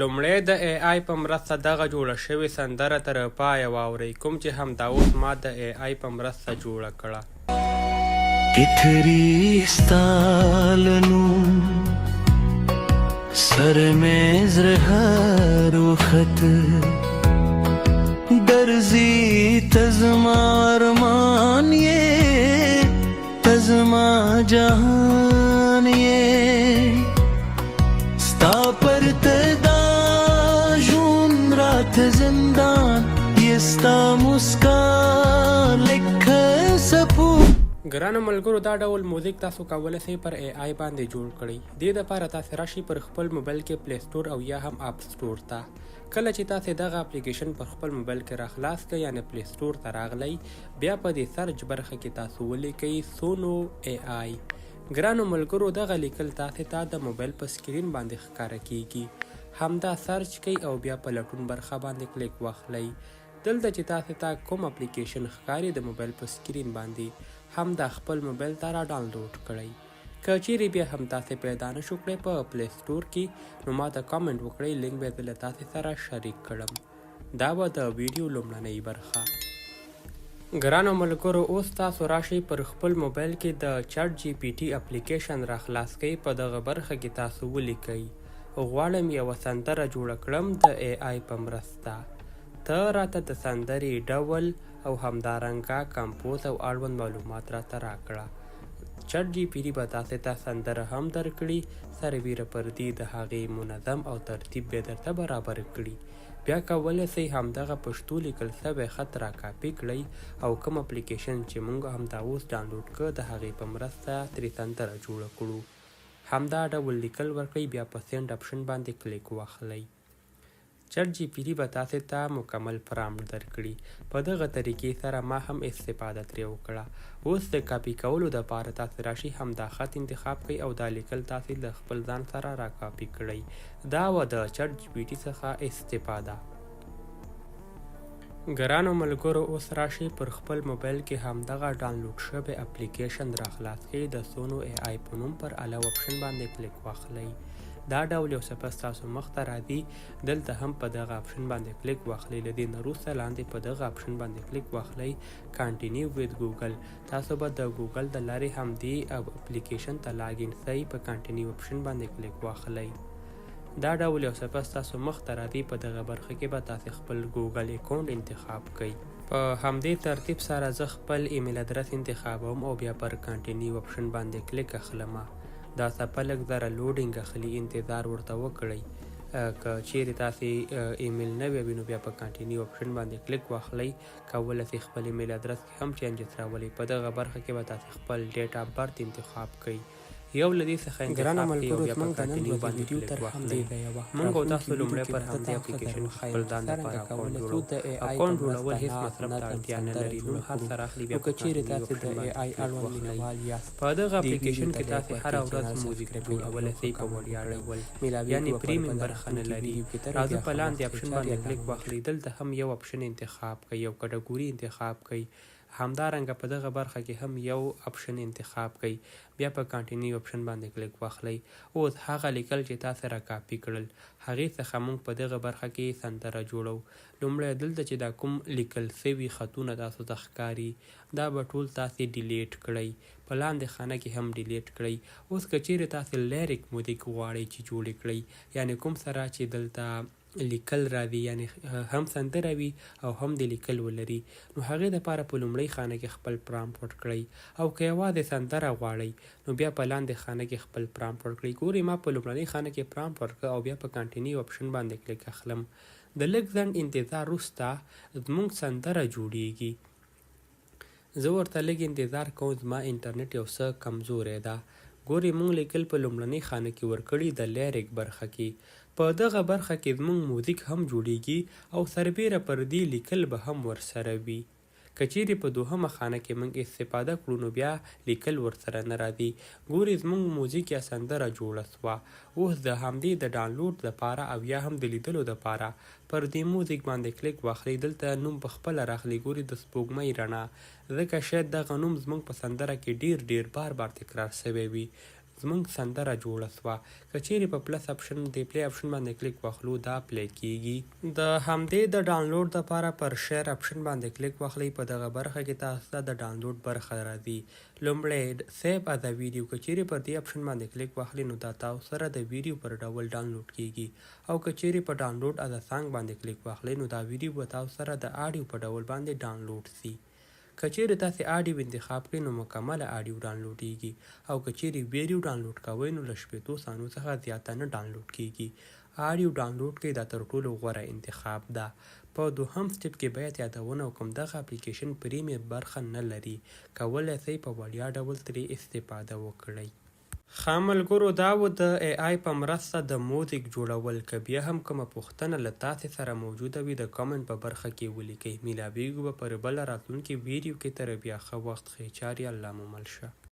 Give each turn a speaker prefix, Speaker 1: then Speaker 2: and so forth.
Speaker 1: لومړی د ای آی په مرسته دغه جوړه شوې سندره تر پایه واورئ کوم چې همدا اوس ما د ای آی په مرسته جوړه کړه.
Speaker 2: پتری ستالنو سر میں زرهر وخت درزی تزما ارمان یہ تزما جہان یہ ستا پر تدا جون رات زندان یہ ستا مسکان لکھ سپو.
Speaker 1: ګرانو ملګرو دا ډول موزیک تاسو کولی شئ پر ای آی باندې جوړ کړئ. دې دپاره تاسې راشئ پر خپل موبایل کې پلی سټور او یا هم اپ سټور ته. کله چې تاسې دغه اپلیکیشن پر خپل موبایل کې راخلاص کړئ یعنې پلی سټور ته راغلی بیا په دې سرچ برخه کې تاسو ولیکئ سونو ای آی. ګرانو ملګرو دغه لیکل تاسې ته د موبایل په سکرین باندې ښکاره کیږي. همدا سرچ کئ او بیا په لټون برخه باندې کلیک واخلئ. دلته چې تاسې ته کوم اپلیکیشن ښکاري د موبایل په سکرین باندې همدا خپل موبایل ته را ډاونلوډ کړئ. که چیرې بیا هم تاسې پیدا نه شو کړئ په پلی سټور کې نو ما ته کامنټ وکړئ، لینک به یې زه له تاسې سره شریک کړم. دا به د ویډیو لومړنۍ برخه. ګرانو ملګرو اوس تاسو راشئ پر خپل موبایل کې د چټ جی پی ټي اپلیکیشن راخلاص کئ. په دغه برخه کې تاسو ولیکئ غواړم یوه سندره جوړه کړم د ای آی په مرسته. ته راته د سندرې ډول او همدارنګه کمپوز او اړوند معلومات راته راکړه. چټ جی پی ټي به تاسې ته سندره هم درکړي، سربیره پر دې د هغې منظم او ترتیب به درته برابر کړي. بیا کولی شئ همدغه پښتو لیکل سوی خط را کاپي کړئ او کوم اپلیکیشن چې موږ همدا اوس ډاونلوډ کړ د هغې په مرسته ترې سندره جوړه کړو. همدا ډول لیکل ورکړئ، بیا په سینډ اپشن باندې کلیک واخلئ. چټ جی پی ټي به تاسې ته مکمل پرامپټ درکړي. په دغه طریقې سره ما هم استفاده ترې وکړه. اوس د کاپي کولو دپاره تاسې راشئ همدا خط انتخاب کړئ او دا لیکل تاسې له خپل ځان سره را کاپي کړئ. دا وه د چټ جی پی ټي څخه استفاده. ګرانو ملګرو اوس راشئ پر خپل موبایل کې همدغه ډاونلوډ شوی اپلیکیشن راخلاص کړئ. د سونو ای آی په نوم پر الاو اپشن باندې کلیک واخلئ. دا ډول یو صفحه ستاسو مخ ته راځي. دلته هم په دغه اپشن باندې کلیک واخلئ. له دې نه وروسته لاندې په دغه اپشن باندې کلیک واخلئ کانټینیو وید ګوګل. تاسو به د ګوګل د لارې همدې اپلیکیشن ته لاګین شئ. په کانټینیو اپشن باندې کلیک واخلئ. دا ډول یو صفحه ستاسو مخ ته راځي. په دغه برخه کې به تاسې خپل ګوګل اکاونټ انتخاب کړئ. په همدې ترتیب سره زه خپل ایمیل ادرس انتخابوم او بیا پر کانټینیو اپشن باندې کلیک اخلمه. دا څپه لږ ذره لوډینګ اخلي، انتظار ورته وکړئ. که چیرې تاسې ایمیل نوی وي نو بیا په کانټینیو اپشن باندې کلیک واخلئ. کولی شئ خپل ایمیل ادرس کې هم چینجز راولئ. په دغه برخه کې به تاسې خپل ډیټ آف برت انتخاب کړئ. یو له دې څخه انتخاب کړئ او بیا په کانټینیو باندې کلیک واخلئ. موږ او تاسو لومړی پر همدې اپلیکیشن خپل ځان لپاره اکاونټ جوړو. اکاونټ جوړول هېڅ مصرف ته اړتیا نه لري. نوم هر څه راخلي بیا په کانټینیو اپشن باندې کلیک واخلئ. په دغه اپلیکیشن کې تاسې هره ورځ موزیک جوړولی شئ په وړیا ډول، یعنې پریمیم برخه نه لري. راځو په لاندې اپشن باندې کلیک واخلئ. دلته هم یو اپشن انتخاب کړئ، یو کټګوري انتخاب کړئ. همدارنګه په دغه برخه کې هم یو اپشن انتخاب کړئ. بیا په کانټینیو اپشن باندې کلیک واخلئ. اوس هغه لیکل چې تاسې را کاپي کړل هغې څخه موږ په دغه برخه کې سندره جوړو. لومړی دلته چې دا کوم لیکل سوي خطونه تاسو ته ښکاري دا به ټول تاسې ډیلیټ کړئ. په لاندې خانه کې هم ډیلیټ کړئ. اوس که چیرې تاسې لیریک موزیک غواړئ چې جوړې کړئ، یعنې کوم سره چې دلته لیکل راځي، یعنې هم سندره وي او هم د لیکل ولري، نو هغې دپاره په لومړۍ خانه کې خپل پرامپټ ورکړئ. او که یوازې سندره غواړئ نو بیا په لاندې خانه کې خپل پرامپټ ورکړئ. ګورئ ما په لومړنۍ خانه کې پرامپټ ورکړه او بیا په کانټینیو اپشن باندې کلیک اخلم. د لږ ځنډ انتظار وروسته زموږ سندره جوړیږي. زه ورته لږ انتظار کوم، زما انټرنیټ یو څه کمزوری ده. ګورئ موږ لیکل په لومړنۍ خانه کې ورکړي د لیریک برخه کې. په دغه برخه کې زموږ موزیک هم جوړیږي او سربیره پر دې لیکل به هم ورسره وي. که چیرې په دوهمه خانه کې موږ استفاده کړو نو بیا لیکل ورسره نه راځي. ګورئ زموږ موزیک یا سندره جوړه سوه. اوس د همدې د ډاونلوډ دپاره او یا هم د لیدلو دپاره پر دې موزیک باندې کلیک واخلئ. دلته نوم په خپله راخلي. ګورئ د سپوږمۍ رڼا، ځکه شاید دغه نوم زموږ په سندره کې ډیر بار تکرار سوی وي. زمونږ سندره جوړه سوه. که چیرې په پلس اپشن د پلی اپشن باندې کلیک واخلو دا پلی کیږي. د همدې د ډاونلوډ دپاره پر شیر اپشن باندې کلیک واخلئ. په دغه برخه کې تاسو ته د ډاونلوډ برخه راځي. لومړی سیو از ا ویډیو، که چیرې پر دې اپشن باندې کلیک واخلئ نو دا تاسو سره د ویډیو پر ډول ډاونلوډ کیږي. او که چیرې په ډاونلوډ از ا سانګ باندې کلیک واخلئ نو دا ویډیو به تاسو سره د آډیو په ډول باندې ډاونلوډ سي. که چیرې تاسې آډیو انتخاب کړئ نو مکمله آډیو ډاونلوډیږي. او که چیرې ویډیو ډاونلوډ کوئ نو له 15 ثانیو څخه زیاته نه ډاونلوډ کیږي. آډیو ډاونلوډ کړئ دا تر ټولو غوره انتخاب ده. په دوهم سټپ کې باید یادونه وکړم دغه اپلیکیشن پریمیر برخه نه لري. کولی سئ په وړیا ډول ترې استفاده وکړئ. ښه ملګرو دا و د ای آی په مرسته د موزیک جوړول. که بیا هم کومه پوښتنه له تاسې سره موجوده وي د کامنټ په برخه کې ولیکئ. میلاویږو به پر بله راتلونکي ویډیو کې. تر بیا ښه وخت ښې چارې الله مو مل شه.